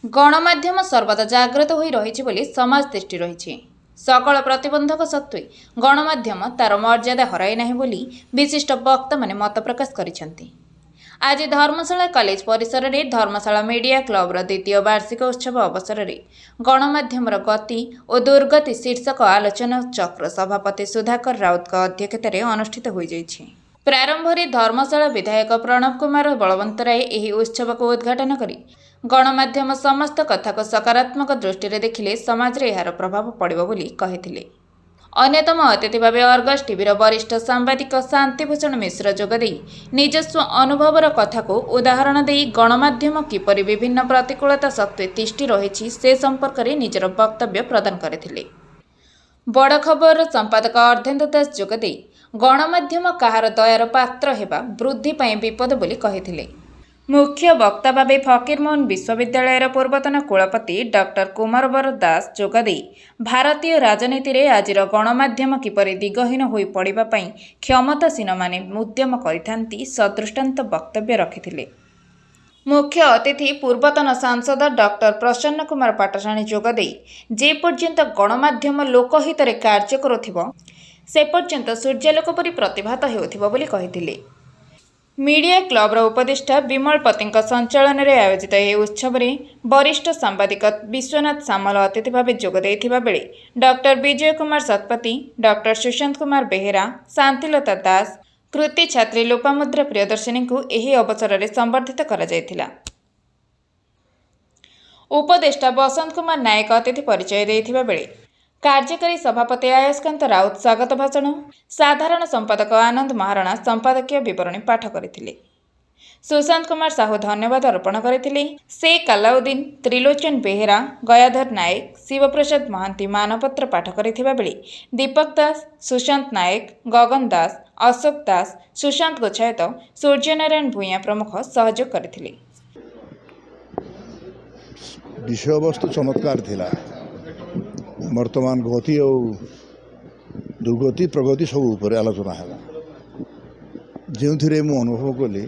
गणमाध्यम सर्वदा जागृत होई रहिछि बोली समाज दृष्टि रहिछि। सकल प्रतिबंधक सत्वे गणमाध्यम तार मर्यादा हराई नाही बोली विशिष्ट वक्ता माने मत प्रकाश करिसेंति। आज धर्मशाला कॉलेज परिसर में धर्मशाला मीडिया क्लबर द्वितीय वार्षिक उत्सव अवसर में गणमाध्यमर गति और दुर्गति शीर्षक आलोचना चक्र सभापति सुधाकर राउत अध्यक्षतार अनुष्ठित हो जाइछि। प्रारंभ में धर्मशाला विधायक प्रणव कुमार बलवंतराय यह उत्सव को उद्घाटन करी गणमाध्यम समस्त कथा को सकारात्मक दृष्टि देखिले समाज रे यार प्रभाव पड़िबो बोली कहिथिले। अन्यतम अतिथि भाव अर्गस टीवीर वरिष्ठ सांबादिक शांतिभूषण मिश्र जोगदे निजस्व अनुभवर कथा को उदाहरण दे गणमाध्यम किपरि विभिन्न प्रतिकूलता सत्वे तिष्ठि रही से संपर्क में निजर वक्तव्य प्रदान करथिले। बड़ खबर संपादक अर्धेन्दु दास जोगदे गणमाध्यम कहार दयार पात्र हेबा वृद्धि पाई विपद बोली कहिथिले। मुख्य वक्ता भावे फकीरमोहन विश्वविद्यालयर पूर्वतन कुलपति डॉक्टर कुमारवर दास जोगदे भारतीय राजनीति रे आजिर गणमाध्यम किपरि दिगहीन होई पड़िबा पई क्षमतासीन माने उद्यम करिथांती सदृष्टांत वक्तव्य रखिथिले। मुख्य अतिथि पूर्वतन सांसद डॉक्टर प्रसन्न कुमार पाटशाणी जोगदे जे पर्यंत गणमाध्यम लोकहित रे कार्य करुथिबो से पर्यंत सूर्यालोक परि प्रतिभात हेउथिबो बोली कहिथिले। मीडिया क्लबर उपदेष्टा विमल पति संचालन में आयोजित यह उत्सव में वरिष्ठ सांबादिक विश्वनाथ सामल अतिथि भाव जोगदे बेले डॉक्टर विजय कुमार शतपथी, डॉक्टर सुशांत कुमार बेहेरा, शांतिलता दास, कृति छात्री लोपामुद्रा प्रियदर्शिनी को यह अवसर में संबर्धित करा जायथिला। उपदेष्टा बसंत कुमार नायक अतिथि परिचय देथिबा बेले कार्यकारी सभापति आयुष्कांत राउत स्वागत भाषण, साधारण संपादक आनंद महाराणा संपादकीय विवरणी पाठ करथिले। सुशांत कुमार साहू धन्यवाद अर्पण करथिले। शेख अलाउद्दीन, त्रिलोचन बेहेरा, गयाधर नायक, शिवप्रसाद महांती मानपत्र पाठ करथिबा बेले दीपक दास, सुशांत नायक, गगन दास, अशोक दास, सुशांत गोछायत, सूर्यनारायण भूया प्रमुख सहयोग करथिले। विषयवस्तु चमत्कार थिला। वर्तमान गति और दुर्गति प्रगति सब ऊपर आलोचना है जो मु अनुभव कली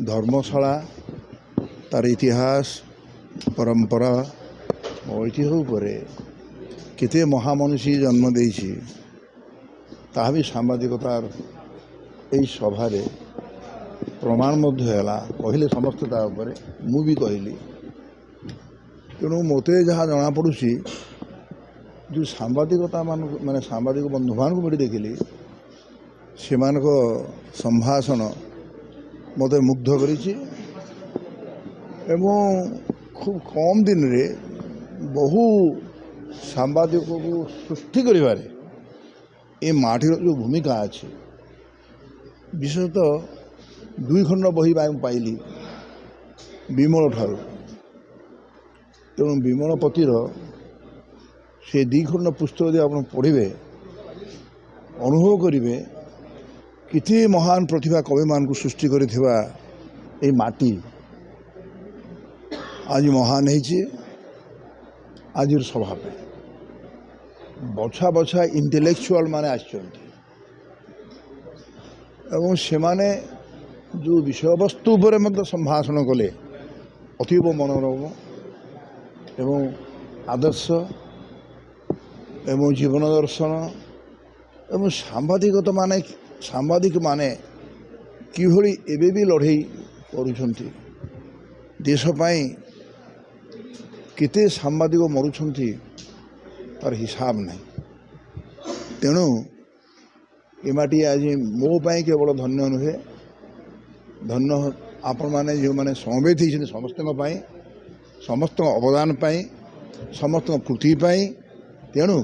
धर्मशाला तार इतिहास परंपरा ऐतिह्य उपर केते महामनुषी जन्म देछि ता भी सांबादिकतार यही सभारे प्रमाण कहले समस्त मु भी कहली। तेणु मत जहाँ जना पड़ुसी जो सांबादिकता मान माने सांबादिक बंधु मान को देखिली से संभाषण मत मुग्ध करिछि एवं खूब कम दिन रे बहु सांबादिक को सृष्टि करिबारे ए माटीर जो भूमिका अच्छे विशेषतः दुई खंड बही पाइली विमल ठारू। तेणु विमल पतिर से दी खंड पुस्तक यदि आप पढ़े अनुभव करेंगे कितने महान प्रतिभा कवि मान को सृष्टि करिथिबा ए माटी आज महान है। आज सभा पे बछा बछा इंटेलेक्चुअल माने आछंती एवं से माने जो विषय वस्तु पर मतलब संभाषण कले अतीव मनोरम एवं आदर्श एवं जीवन दर्शन एवं सांबादिकता माने सांबादिक माने किभली एबे भी लड़े करुछंती देश पाई केते सांबादिक मरुछंती तार हिसाब नहीं। तेणु एमाटी आज मो पाई केवल धन्य नुहे धन्य आपण माने जो माने समवेत होइछन समस्तक पाई समस्त अवदान पाई समस्त कृति पाई। तेणु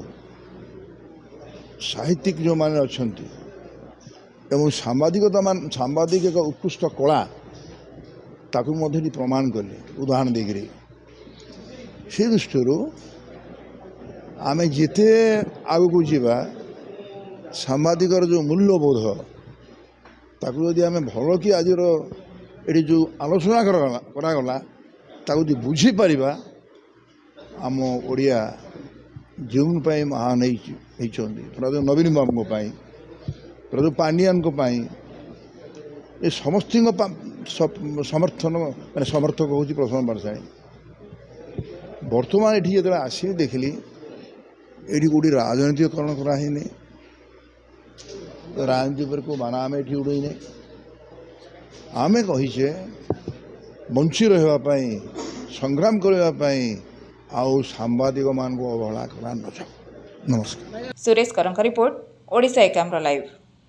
साहित्यिक जो माने अच्छंती एवं सांबादिकता मान सांबादिक एक उत्कृष्ट कला ताकू मध्य प्रमाण कले उदाहरण देकरी से दृष्टि आमे जिते आगू जीवा सांबादिकर जो मूल्यबोध ताकू यदि आमे भल कि आज ये जो आलोचना करागला ताकू जो बुझी पारिबा आम ओडिया जो महान होती नवीन बाबू प्रदीप पांडियान को ये समस्त समर्थन माने समर्थक हूँ प्रफुल्ल पाठशाणी बर्तमान ये जो आसी देखिली ये कौटी राजनीतिकरण कराही राजनीति पर को बाना आम ये उड़े आम कहीचे बंची रही संग्राम करने आउ सांबादिक मान को अवहेला करा न जाओ। नमस्कार। सुरेश करंका रिपोर्ट ओडिशा एकाम्र लाइव।